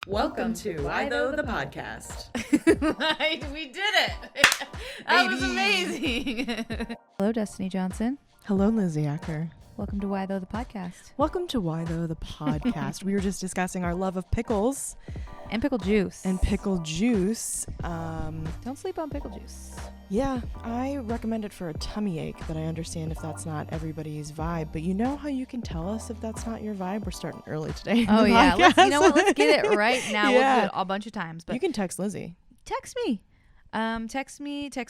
Welcome to Why Though the Podcast. We did it. That was amazing. Hello, Destiny Johnson. Hello, Lizzy Acker. Welcome to Why Though the Podcast. Welcome to Why Though the Podcast. We were just discussing our love of pickles. And pickle juice. And pickle juice. Don't sleep on pickle juice. Yeah, I recommend it for a tummy ache, but I understand if that's not everybody's vibe. But you know how you can tell us if that's not your vibe? We're starting early today. Oh, yeah. You know what? Let's get it right now. Yeah. We'll do it a bunch of times. But you can text Lizzy. Text me. Text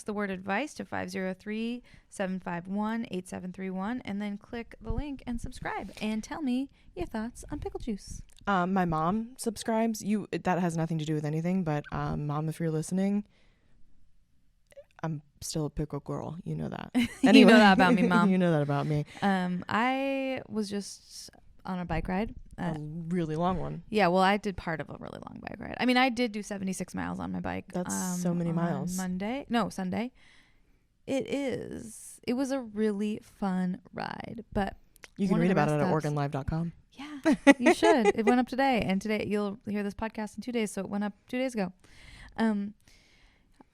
the word advice to 503-751-8731 and then click the link and subscribe and tell me your thoughts on pickle juice. My mom subscribes. That has nothing to do with anything, but Mom, if you're listening, I'm still a pickle girl. You know that. Anyway, You know that about me, Mom. You know that about me. I was just on a bike ride. A really long one. Yeah, well, I did part of a really long bike ride. I mean, I did do 76 miles on my bike. That's so many miles. Sunday. It was a really fun ride, but you can read about it at OregonLive.com. Yeah, you should. It went up today, and today you'll hear this podcast in 2 days, so it went up 2 days ago.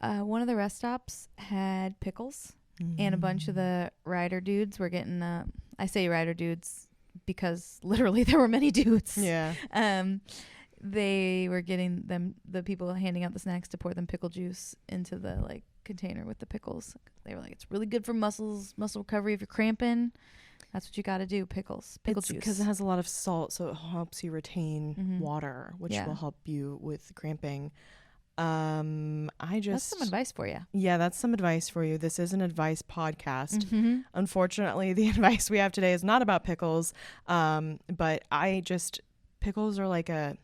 One of the rest stops had pickles, and a bunch of the rider dudes were getting. I say rider dudes because literally there were many dudes. Yeah. They were getting the people handing out the snacks to pour them pickle juice into the container with the pickles. They were like, it's really good for muscle recovery if you're cramping. That's what you got to do. Pickle juice. Because it has a lot of salt, so it helps you retain water, which will help you with cramping. That's some advice for you. Yeah, that's some advice for you. This is an advice podcast. Unfortunately, the advice we have today is not about pickles. But pickles are like a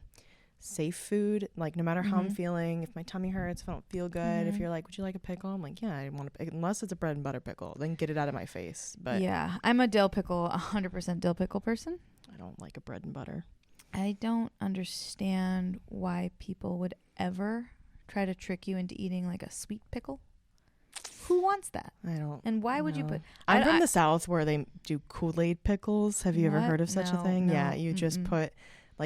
safe food. Like, no matter how I'm feeling, if my tummy hurts, if I don't feel good, if you're like, would you like a pickle? I'm like, yeah, I want a pickle. Unless it's a bread and butter pickle, then get it out of my face. But yeah, I'm a 100% dill pickle person. I don't like a bread and butter. I don't understand why people would ever try to trick you into eating like a sweet pickle. Who wants that? I don't. And why would you put? I'm from the South where they do Kool-Aid pickles. Have you ever heard of such a thing? No, yeah, you just put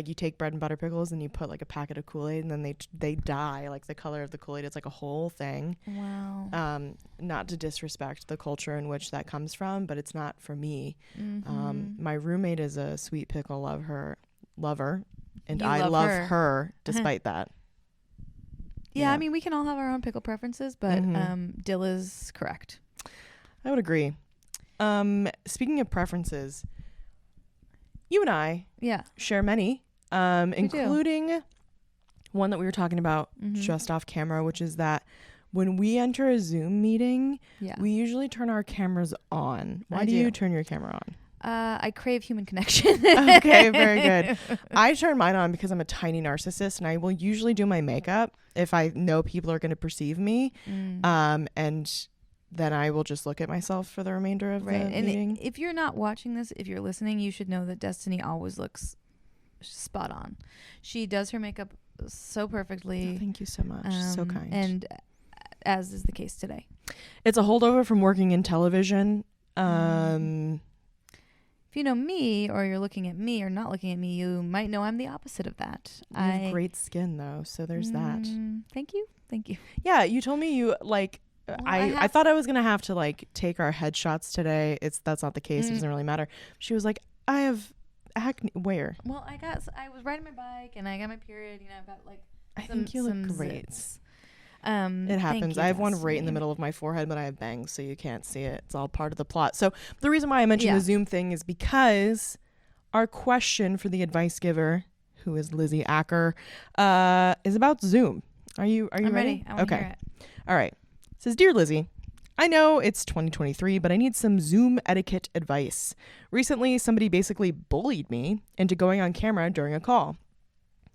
you take bread and butter pickles and you put like a packet of Kool-Aid and then they dye like the color of the Kool-Aid. It's like a whole thing. Wow. Not to disrespect the culture in which that comes from, but it's not for me. My roommate is a sweet pickle lover, and I love her despite that. Yeah, I mean, we can all have our own pickle preferences, but dill is correct. I would agree. Speaking of preferences, you and I share many, including one that we were talking about just off camera, which is that when we enter a Zoom meeting, we usually turn our cameras on. Why do you turn your camera on? I crave human connection. Okay, very good. I turn mine on because I'm a tiny narcissist, and I will usually do my makeup if I know people are going to perceive me. And then I will just look at myself for the remainder of the meeting. And if you're not watching this, if you're listening, you should know that Destiny always looks spot on. She does her makeup so perfectly. Oh, thank you so much. So kind. And as is the case today. It's a holdover from working in television. If you know me, or you're looking at me or not looking at me, you might know I'm the opposite of that. You have great skin, though, so there's that. Thank you. Yeah, you told me you I thought I was gonna have to take our headshots today. That's not the case. It doesn't really matter. She was like, I have acne. Where? Well, I was riding my bike and I got my period. I've got I think you look great. Zits. It happens. I have one right in the middle of my forehead, but I have bangs, so you can't see it. It's all part of the plot. So the reason why I mentioned the Zoom thing is because our question for the advice giver, who is Lizzy Acker, is about Zoom. Are you ready? I want to hear it. All right. It says, Dear Lizzy, I know it's 2023, but I need some Zoom etiquette advice. Recently, somebody basically bullied me into going on camera during a call.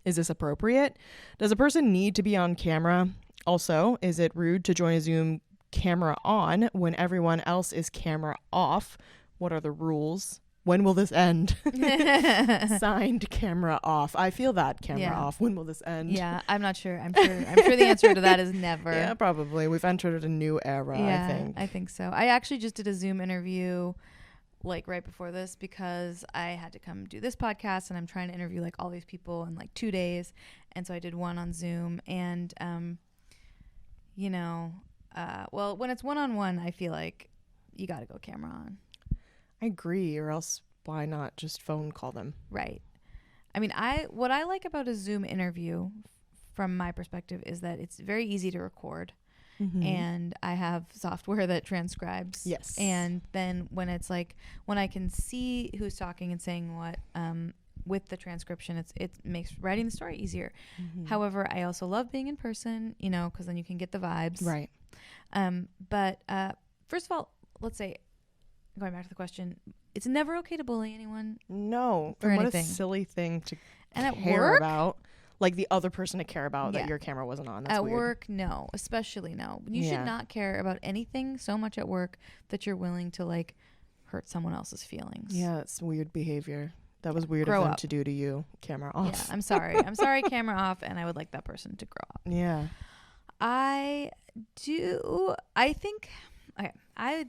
Is this appropriate? Does a person need to be on camera? Also, is it rude to join a Zoom camera on when everyone else is camera off? What are the rules? When will this end? Signed, camera off. I feel that, camera off. When will this end? Yeah, I'm not sure. I'm sure the answer to that is never. Yeah, probably. We've entered a new era, I think so. I actually just did a Zoom interview right before this because I had to come do this podcast and I'm trying to interview all these people in 2 days. And so I did one on Zoom. And, well, when it's one-on-one, I feel like you got to go camera on. I agree, or else why not just phone call them? Right. I mean, what I like about a Zoom interview from my perspective is that it's very easy to record. Mm-hmm. And I have software that transcribes. Yes. And then when it's like, when I can see who's talking and saying what, with the transcription, it makes writing the story easier. Mm-hmm. However, I also love being in person, because then you can get the vibes. Right. But first of all, let's say, going back to the question, it's never okay to bully anyone. No. For And what anything. a silly thing to And care at work, about. Like the other person to care about Yeah. that your camera wasn't on. That's at weird. work, no, especially no. You Yeah. should not care about anything so much at work that you're willing to like hurt someone else's feelings. Yeah, it's weird behavior. That was weird Grow of them up. to do to you. Camera Yeah, off. I'm sorry. I'm sorry, camera off, and I would like that person to grow up. Yeah. I do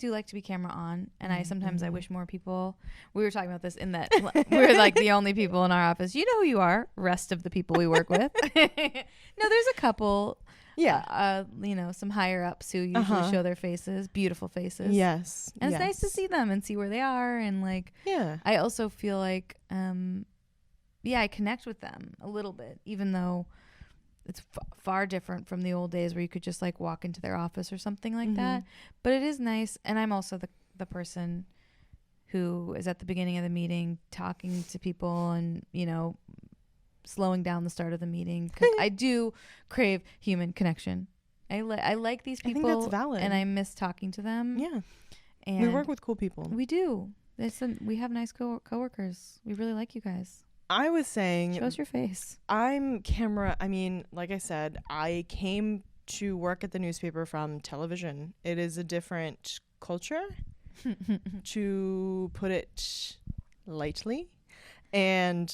like to be camera on, and I sometimes I wish more people. We were talking about this in that we're like the only people in our office. You know who you are. Rest of the people we work with. No, there's a couple. Yeah. Some higher ups who usually show their faces, beautiful faces. Yes. And it's nice to see them and see where they are, and like Yeah. I also feel like I connect with them a little bit, even though it's far different from the old days where you could just like walk into their office or something like that. But it is nice. And I'm also the person who is at the beginning of the meeting talking to people and, slowing down the start of the meeting, because I do crave human connection. I like these people. I think that's valid. And I miss talking to them. Yeah. And We work with cool people. we do. We have nice coworkers. We really like you guys. I was saying, Show us your face. like I said, I came to work at the newspaper from television. It is a different culture, to put it lightly. And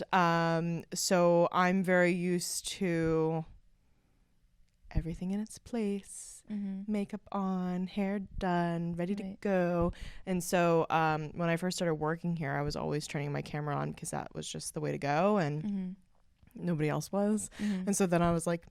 so I'm very used to everything in its place. Makeup on, hair done, ready to go. And so when I first started working here, I was always turning my camera on because that was just the way to go, and nobody else was. And so then I was like,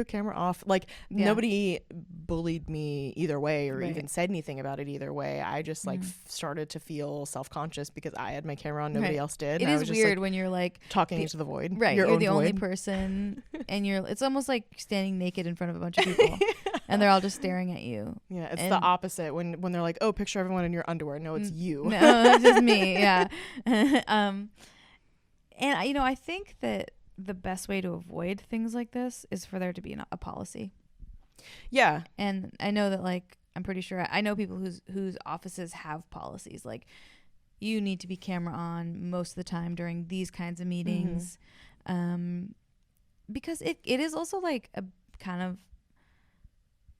camera off. Like nobody bullied me either way or even said anything about it either way. I just started to feel self-conscious because I had my camera on, nobody else did. It and is I was weird just, when you're like talking into the void. Right. Your You're own the only void. person and it's almost like standing naked in front of a bunch of people and they're all just staring at you. Yeah, it's the opposite when they're like, oh, picture everyone in your underwear. No, it's you. No, it's just me. Yeah. And I think that the best way to avoid things like this is for there to be a policy. Yeah. And I know that, like, I'm pretty sure I know people whose offices have policies. Like, you need to be camera on most of the time during these kinds of meetings. Because it is also like a kind of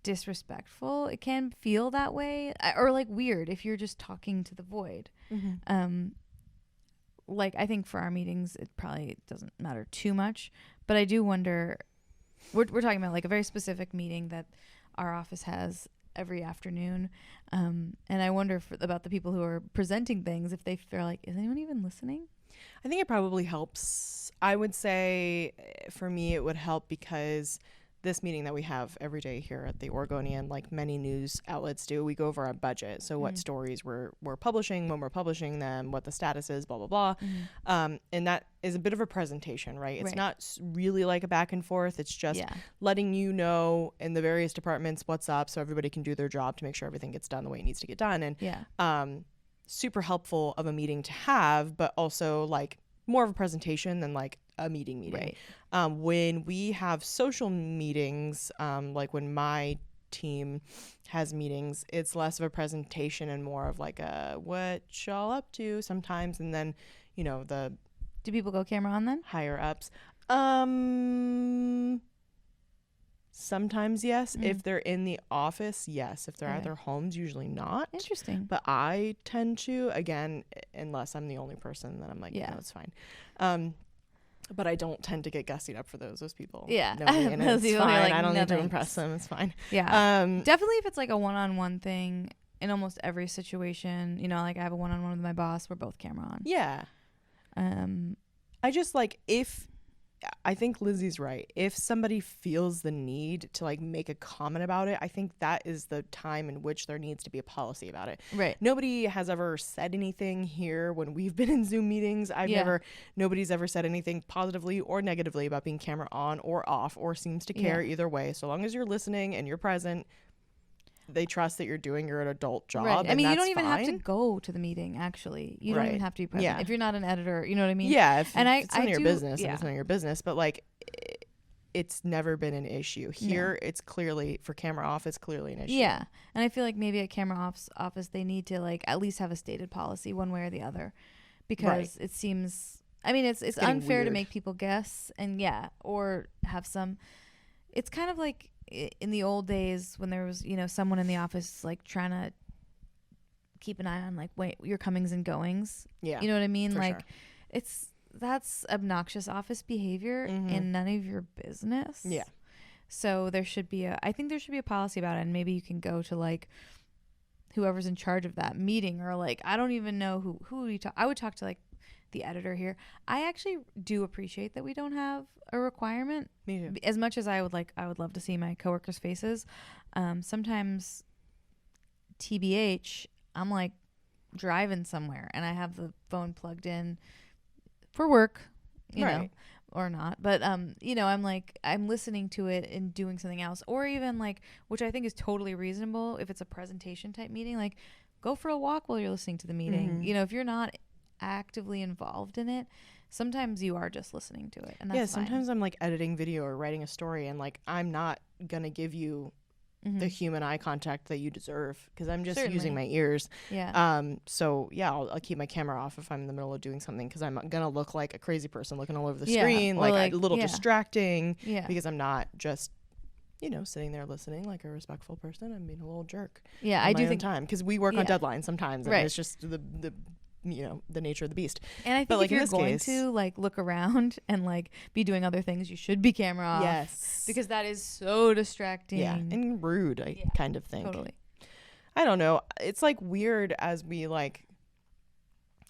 disrespectful. It can feel that way, or like weird if you're just talking to the void. Like, I think for our meetings, it probably doesn't matter too much, but I do wonder, we're talking about like a very specific meeting that our office has every afternoon. And I wonder about the people who are presenting things, if they feel like, is anyone even listening? I think it probably helps. I would say for me, it would help because this meeting that we have every day here at the Oregonian, like many news outlets do, we go over our budget. So what stories we're publishing, when we're publishing them, what the status is, blah, blah, blah. And that is a bit of a presentation, right? It's not really like a back and forth. It's just letting you know in the various departments what's up so everybody can do their job to make sure everything gets done the way it needs to get done. And super helpful of a meeting to have, but also like more of a presentation than like a meeting. Right. When we have social meetings, like when my team has meetings, it's less of a presentation and more of like a what y'all up to sometimes, and then Do people go camera on then? higher ups. Sometimes yes. If they're in the office, yes. If they're at their homes, usually not. Interesting. But I tend to, again, unless I'm the only person, then I'm like, no, it's fine. But I don't tend to get gussied up for those people. Yeah. No, and Those it's people are fine. like, I don't "No, need to thanks." impress them. It's fine. Yeah. Definitely if it's like a one-on-one thing in almost every situation, like I have a one-on-one with my boss, we're both camera on. Yeah. Um, I just like if I think Lizzie's right. If somebody feels the need to like make a comment about it, I think that is the time in which there needs to be a policy about it. Right. Nobody has ever said anything here when we've been in Zoom meetings. Nobody's ever said anything positively or negatively about being camera on or off or seems to care either way. So long as you're listening and you're present, they trust that you're doing your adult job. Right. I mean, you don't even fine. have to go to the meeting, actually. You don't even have to be present. Yeah. If you're not an editor, you know what I mean? Yeah. If and it's none of your business, and it's none of your business. But like, it's never been an issue. Here, it's clearly, for camera off, it's clearly an issue. Yeah. And I feel like maybe at camera off's office, they need to like at least have a stated policy one way or the other. Because it seems, I mean, it's unfair to make people guess and or have some, it's kind of like, in the old days when there was, you know, someone in the office like trying to keep an eye on like your comings and goings. Yeah. You know what I mean? Like that's obnoxious office behavior and none of your business. Yeah. So I think there should be a policy about it, and maybe you can go to like whoever's in charge of that meeting, or like I don't even know who you talk. I would talk to like the editor here. I actually do appreciate that we don't have a requirement. Me too. As much as I would love to see my coworkers' faces. Sometimes TBH, I'm like driving somewhere and I have the phone plugged in for work, you know, or not. But you know, I'm listening to it and doing something else, or even like, which I think is totally reasonable if it's a presentation type meeting, like go for a walk while you're listening to the meeting. You know, if you're not actively involved in it, sometimes you are just listening to it, and that's sometimes I'm like editing video or writing a story, and like I'm not gonna give you the human eye contact that you deserve because I'm just using my ears. So I'll keep my camera off if I'm in the middle of doing something, because I'm gonna look like a crazy person looking all over the screen, like a little distracting, because I'm not just, you know, sitting there listening like a respectful person. I'm being a little jerk. I do think time, because we work on deadlines sometimes, and it's just the you know, the nature of the beast. And I think if you're going to like look around and like be doing other things, you should be camera off. Yes. Because that is so distracting. Yeah. And rude, I kind of think. Totally. I don't know. It's like weird as we like,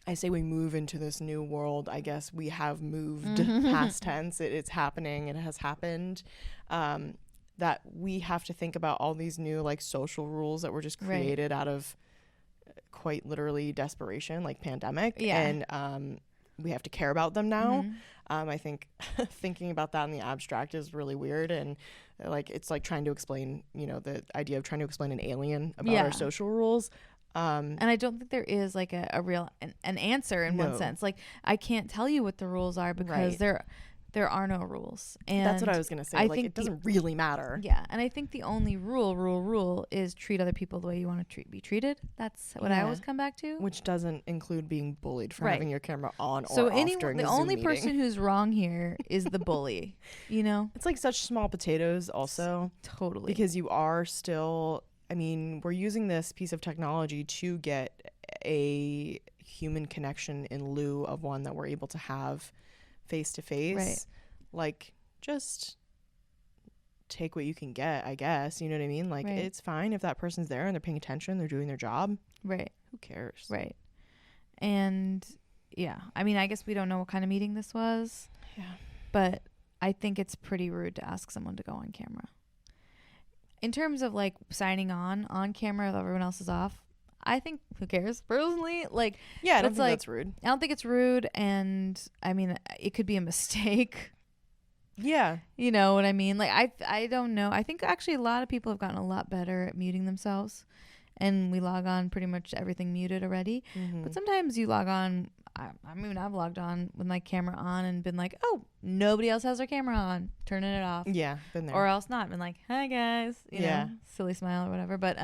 I say we move into this new world. I guess we have moved past tense. It's happening. It has happened. That we have to think about all these new like social rules that were just created out of quite literally desperation, like pandemic, and we have to care about them now. I think thinking about that in the abstract is really weird, and like it's like trying to explain, you know, the idea of trying to explain an alien about our social rules. And I don't think there is like a real an answer in one sense. Like I can't tell you what the rules are because there are no rules. And that's what I was going to say. Like, it doesn't really matter. Yeah. And I think the only rule is treat other people the way you want to be treated. That's what I always come back to. Which doesn't include being bullied for having your camera on or off during the Zoom only meeting. person who's wrong here is the bully, you know? It's like such small potatoes also. Totally. Because you are still, I mean, we're using this piece of technology to get a human connection in lieu of one that we're able to have face to face. Like, just take what you can get, I guess. You know what I mean? Like, it's fine if that person's there and they're paying attention, they're doing their job. Right. Who cares? Right. And I mean, I guess we don't know what kind of meeting this was. Yeah. But I think it's pretty rude to ask someone to go on camera. In terms of like signing on camera if everyone else is off, I think who cares personally? Like, I don't think that's rude. I don't think it's rude, and I mean, it could be a mistake. Yeah. You know what I mean? Like, I don't know. I think actually a lot of people have gotten a lot better at muting themselves, and we log on pretty much everything muted already. But sometimes you log on. I mean, I've logged on with my camera on and been like, oh, nobody else has their camera on, turning it off. Yeah, been there. Or else not, been like, hi guys, you know, silly smile or whatever. But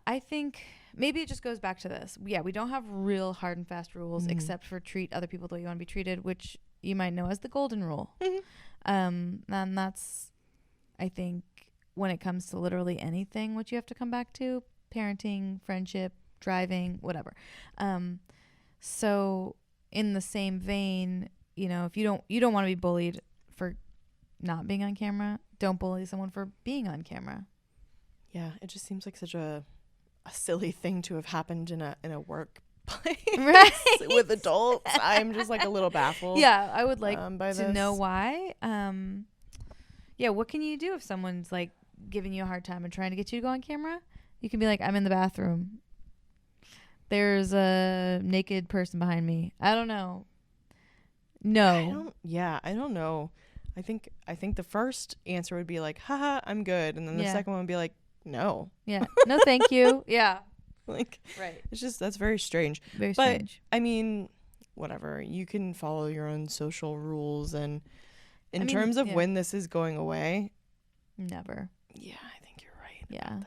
I think maybe it just goes back to this. Yeah, we don't have real hard and fast rules except for treat other people the way you want to be treated, which you might know as the golden rule. And that's, I think, when it comes to literally anything, what you have to come back to: parenting, friendship, driving, whatever. So in the same vein, you know, if you don't want to be bullied for not being on camera, don't bully someone for being on camera. Yeah, it just seems like such a silly thing to have happened in a work workplace Right. with adults. I'm just like a little baffled. Yeah, I would like by to know why. Yeah, what can you do if someone's like giving you a hard time and trying to get you to go on camera? You can be like, I'm in the bathroom. There's a naked person behind me. I don't know. No. I don't know. I think the first answer would be like, haha, I'm good. And then the second one would be like, no. Yeah. No, thank you. Yeah. Like, right. It's just, that's very strange. Very strange. I mean, whatever. You can follow your own social rules. And in terms of when this is going away. Never. Yeah, I think you're right. Yeah.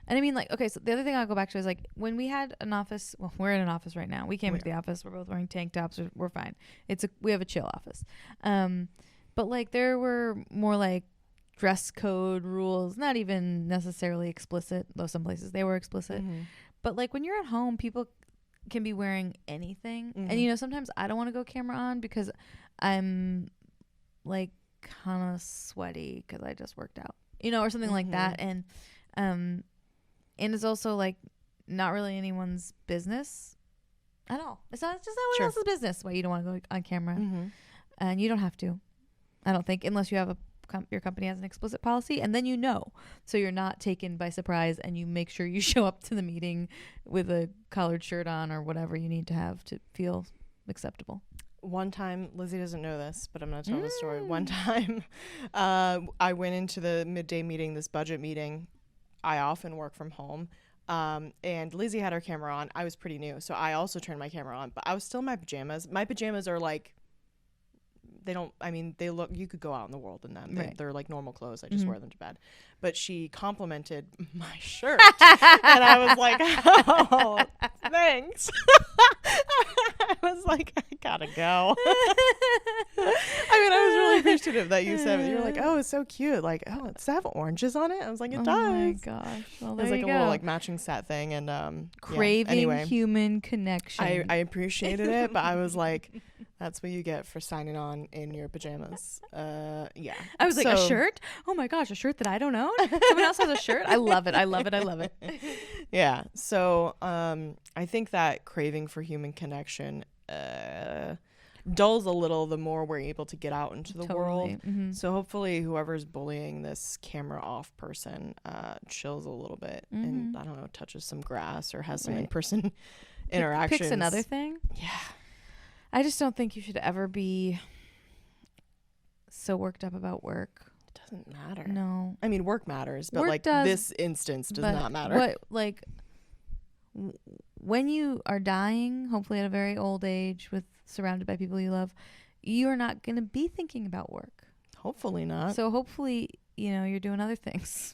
And I mean, like, okay, so the other thing I'll go back to is like when we had an office. Well, we're in an office right now. We came into the office. We're both wearing tank tops. We're fine. We have a chill office. But like there were more like dress code rules, not even necessarily explicit, though some places they were explicit. Mm-hmm. But like when you're at home, people can be wearing anything. Mm-hmm. And, you know, sometimes I don't want to go camera on because I'm like kind of sweaty because I just worked out, you know, or something like that. And it's also like not really anyone's business at all. It's just not one else's business why you don't want to go on camera. Mm-hmm. And you don't have to, I don't think, unless you have your company has an explicit policy, and then you know, so you're not taken by surprise, and you make sure you show up to the meeting with a collared shirt on or whatever you need to have to feel acceptable. One time, Lizzy doesn't know this, but I'm going to tell the story. One time, I went into the midday meeting, this budget meeting. I often work from home. And Lizzy had her camera on. I was pretty new, so I also turned my camera on, but I was still in my pajamas. My pajamas are like, they look, you could go out in the world in them. Right. They're like normal clothes. I just wear them to bed. But she complimented my shirt. And I was like, oh, thanks. I was like, I gotta go. I was really appreciative that you said it. You were like, oh, it's so cute. Like, oh, does it have oranges on it? I was like, it does. Oh my gosh. Well, it was like a little like matching set thing. And craving human connection. I appreciated it, but I was like, that's what you get for signing on in your pajamas. Yeah. I was like, a shirt? Oh my gosh, a shirt that I don't own? Someone else has a shirt? I love it. I love it. I love it. Yeah. So I think that craving for human connection dulls a little the more we're able to get out into the world. Mm-hmm. So hopefully whoever's bullying this camera off person chills a little bit and, I don't know, touches some grass or has some in-person interactions. Picks another thing? Yeah. I just don't think you should ever be so worked up about work. It doesn't matter. No. I mean, work matters, but like this instance does not matter. What, like, when you are dying, hopefully at a very old age surrounded by people you love, you are not going to be thinking about work. Hopefully not. So hopefully, you know, you're doing other things.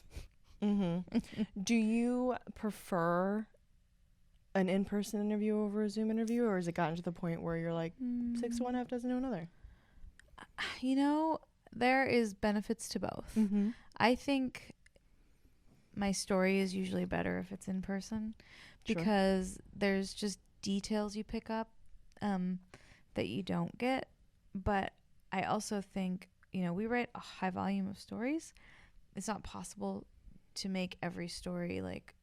Mm-hmm. Do you prefer an in-person interview over a Zoom interview, or has it gotten to the point where you're like 6 to 1, half dozen to another? You know, there is benefits to both. Mm-hmm. I think my story is usually better if it's in person because there's just details you pick up that you don't get. But I also think, you know, we write a high volume of stories. It's not possible to make every story like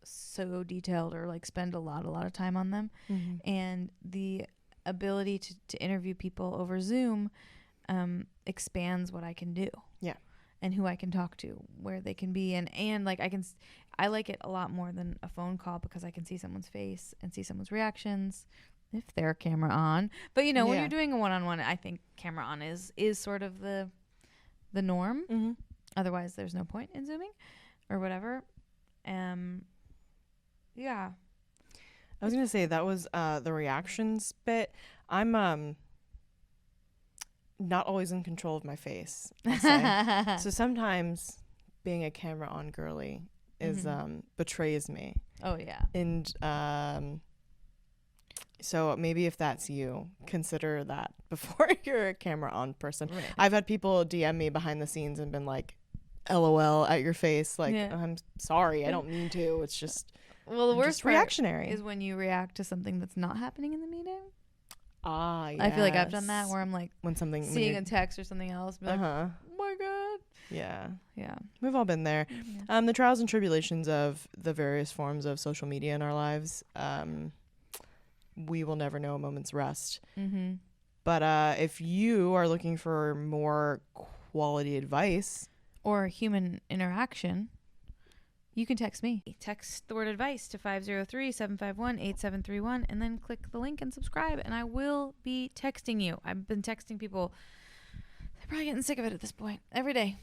so detailed or like spend a lot of time on them. Mm-hmm. And the ability to interview people over Zoom expands what I can do. Yeah. And who I can talk to, where they can be, and like I like it a lot more than a phone call because I can see someone's face and see someone's reactions if they're camera on. But you know, when you're doing a one-on-one, I think camera on is sort of the norm. Mm-hmm. Otherwise there's no point in Zooming or whatever. Yeah. I was going to say that was the reactions bit. I'm not always in control of my face, I'll say. So sometimes being a camera on girly is betrays me. Oh yeah. And so maybe if that's you, consider that before you're a camera on person. Right. I've had people DM me behind the scenes and been like, LOL at your face, like I'm sorry, I don't mean to. It's just the worst reactionary is when you react to something that's not happening in the meeting. Ah, yes. I feel like I've done that where I'm like when seeing a text or something else, be like, oh my god, Yeah. Yeah. We've all been there. Yeah. The trials and tribulations of the various forms of social media in our lives, we will never know a moment's rest. Mm-hmm. But if you are looking for more quality advice or human interaction, you can text me. Text the word advice to 503-751-8731 and then click the link and subscribe, and I will be texting you. I've been texting people. They're probably getting sick of it at this point. Every day.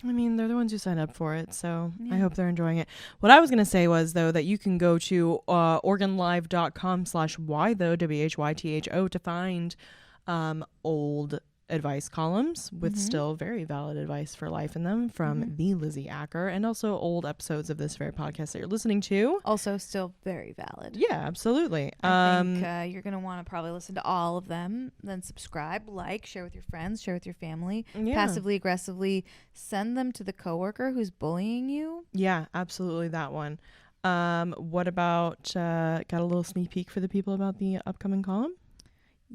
I mean, they're the ones who signed up for it, so Yeah. I hope they're enjoying it. What I was going to say was, though, that you can go to OregonLive.com/whytho, WHYTHO, to find old advice columns with still very valid advice for life in them from the Lizzy Acker, and also old episodes of this very podcast that you're listening to. Also still very valid. Yeah, absolutely. I think you're going to want to probably listen to all of them, then subscribe, like, share with your friends, share with your family, passively, aggressively send them to the coworker who's bullying you. Yeah, absolutely, that one. What about, got a little sneak peek for the people about the upcoming column?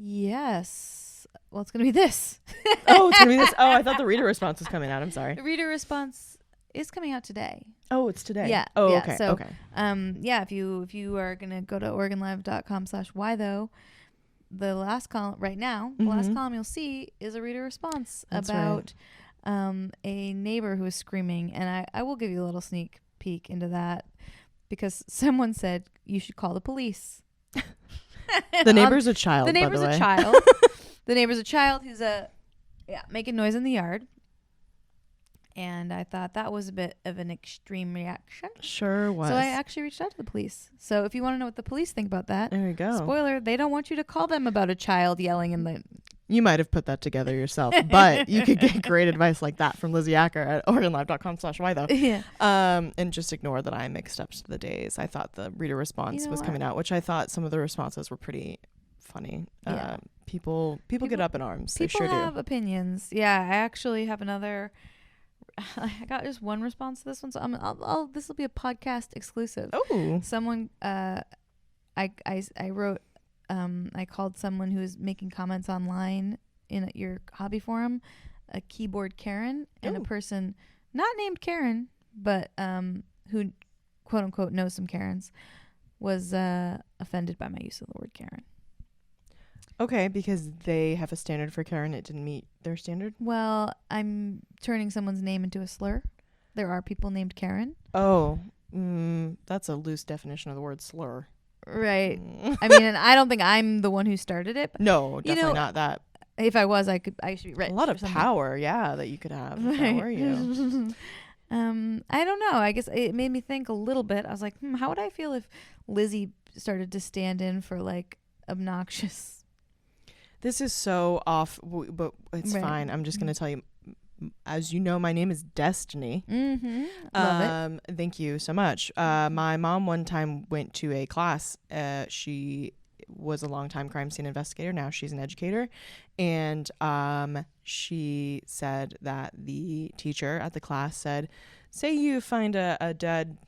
Yes. Well, it's going to be this. Oh, it's going to be this. Oh, I thought the reader response was coming out. I'm sorry. The reader response is coming out today. Oh, it's today. Yeah. Oh, yeah. okay. So, okay. Yeah, if you are going to go to OregonLive.com/whytho, the last column right now, the last column you'll see is a reader response. That's about a neighbor who is screaming. And I will give you a little sneak peek into that because someone said you should call the police. The neighbor's a child. The neighbor's by the way. a child. The neighbor's a child who's making noise in the yard. And I thought that was a bit of an extreme reaction. Sure was. So I actually reached out to the police. So if you want to know what the police think about that, there you go. Spoiler, they don't want you to call them about a child yelling in the... You might have put that together yourself, but you could get great advice like that from Lizzy Acker at OregonLive.com/whytho. Yeah. And just ignore that I mixed up the days. I thought the reader response was what? coming out, which I thought some of the responses were pretty funny. Yeah. People get up in arms. They People sure have do. opinions. Yeah, I actually have another... I got just one response to this one, so this will be a podcast exclusive. Oh. Someone, I wrote, I called someone who was making comments online in your hobby forum, a keyboard Karen, and a person not named Karen, but who, quote unquote, knows some Karens, was offended by my use of the word Karen. Okay, because they have a standard for Karen. It didn't meet their standard? Well, I'm turning someone's name into a slur. There are people named Karen. Oh, that's a loose definition of the word slur. Right. I mean, and I don't think I'm the one who started it. But No, definitely not that. If I was, I should be rich. A lot of power, that you could have if that were you. I don't know. I guess it made me think a little bit. I was like, how would I feel if Lizzy started to stand in for like obnoxious... This is so off, but it's fine. I'm just going to tell you, as you know, my name is Destiny. Love it. Thank you so much. My mom one time went to a class. She was a longtime crime scene investigator. Now she's an educator. And she said that the teacher at the class said, say you find a dead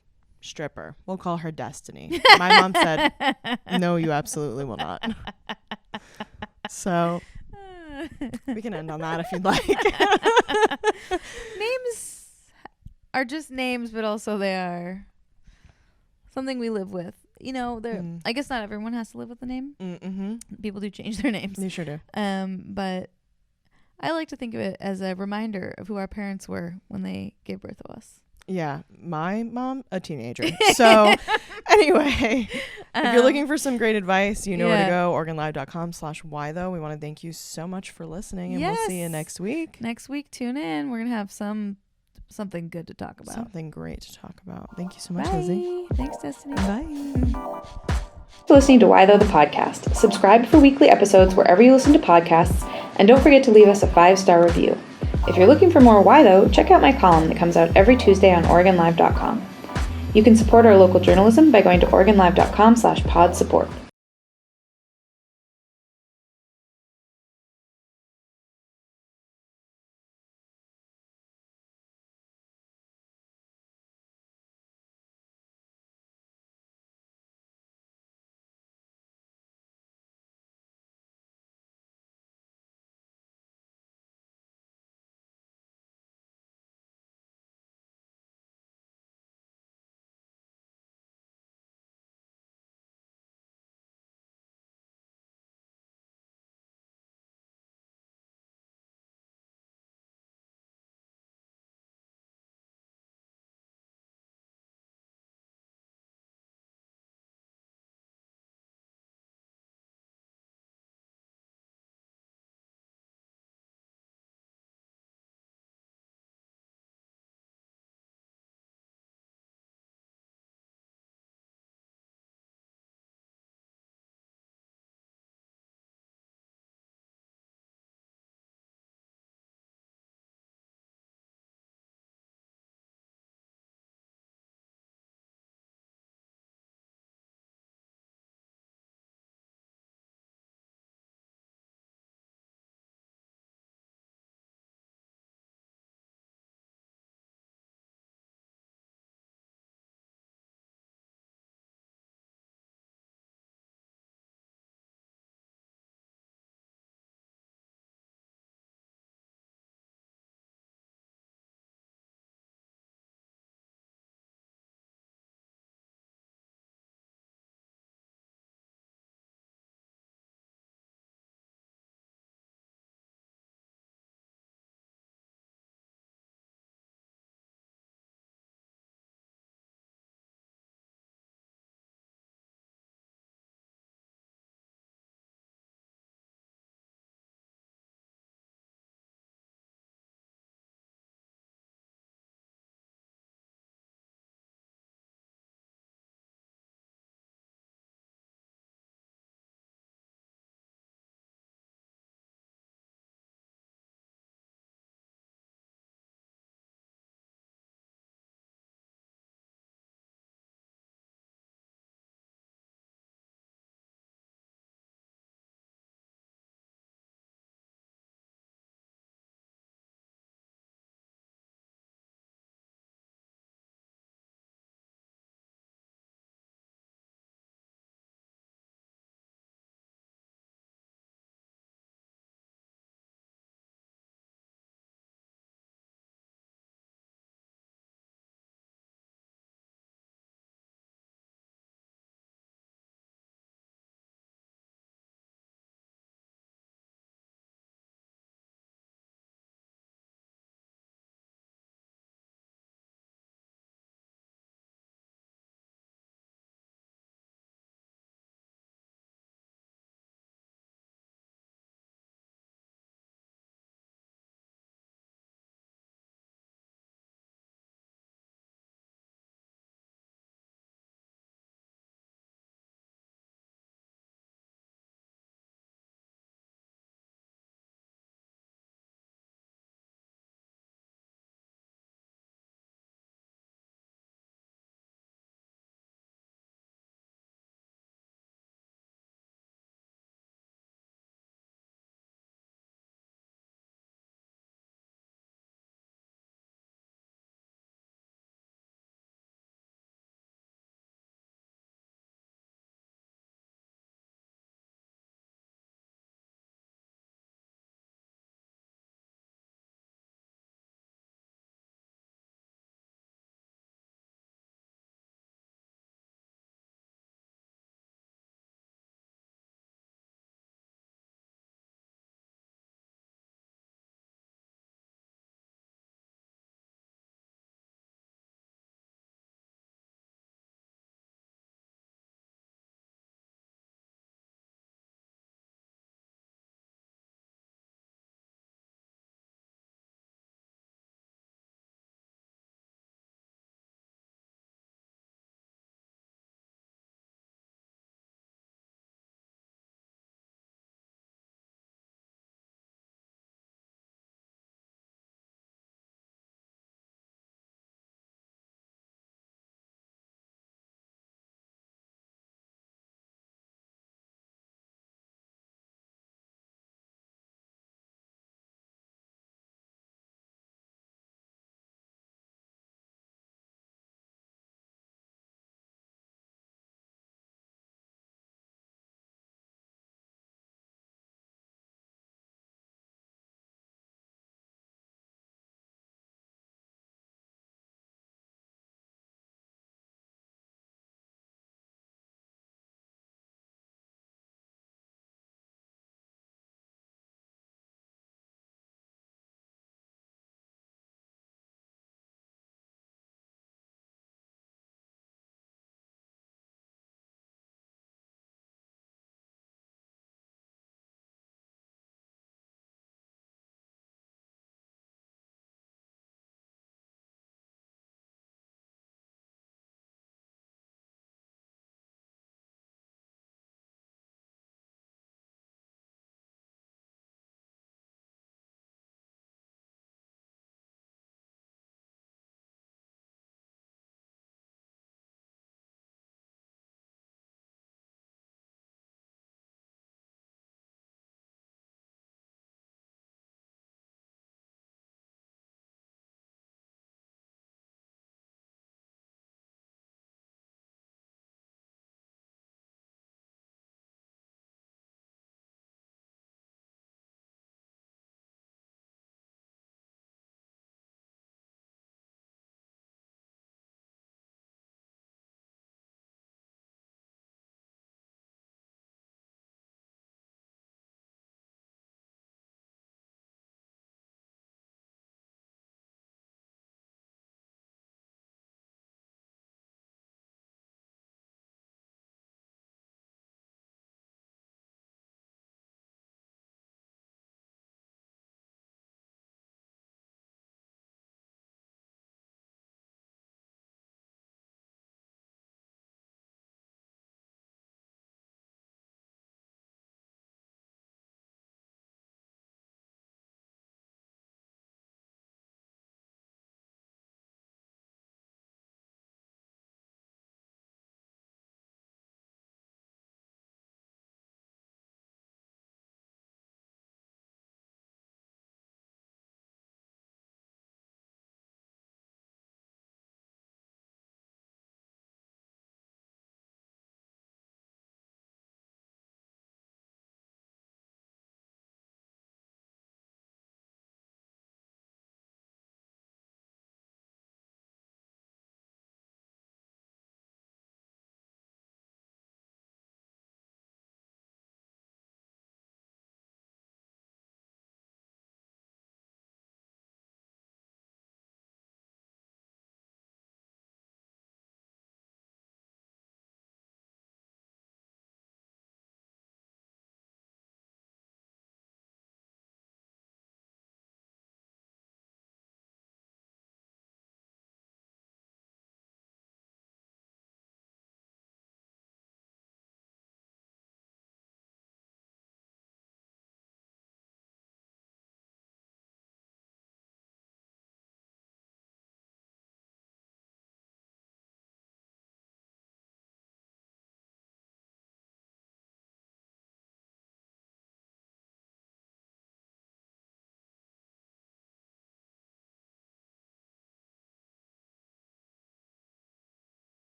stripper. We'll call her Destiny. My mom said, no, you absolutely will not. So we can end on that if you'd like. Names are just names, but also they are something we live with. You know, I guess not everyone has to live with the name. People do change their names. They sure do. But I like to think of it as a reminder of who our parents were when they gave birth to us. Yeah, my mom, a teenager. So anyway, if you're looking for some great advice, you know where to go, OregonLive.com/whytho. We want to thank you so much for listening, and we'll see you next week. Next week, tune in. We're going to have something good to talk about. Something great to talk about. Thank you so much, Bye. Lizzy. Thanks, Destiny. Bye. Thanks for listening to Why Though the podcast. Subscribe for weekly episodes wherever you listen to podcasts, and don't forget to leave us a 5-star review. If you're looking for more Why Though, check out my column that comes out every Tuesday on OregonLive.com. You can support our local journalism by going to OregonLive.com/pod support.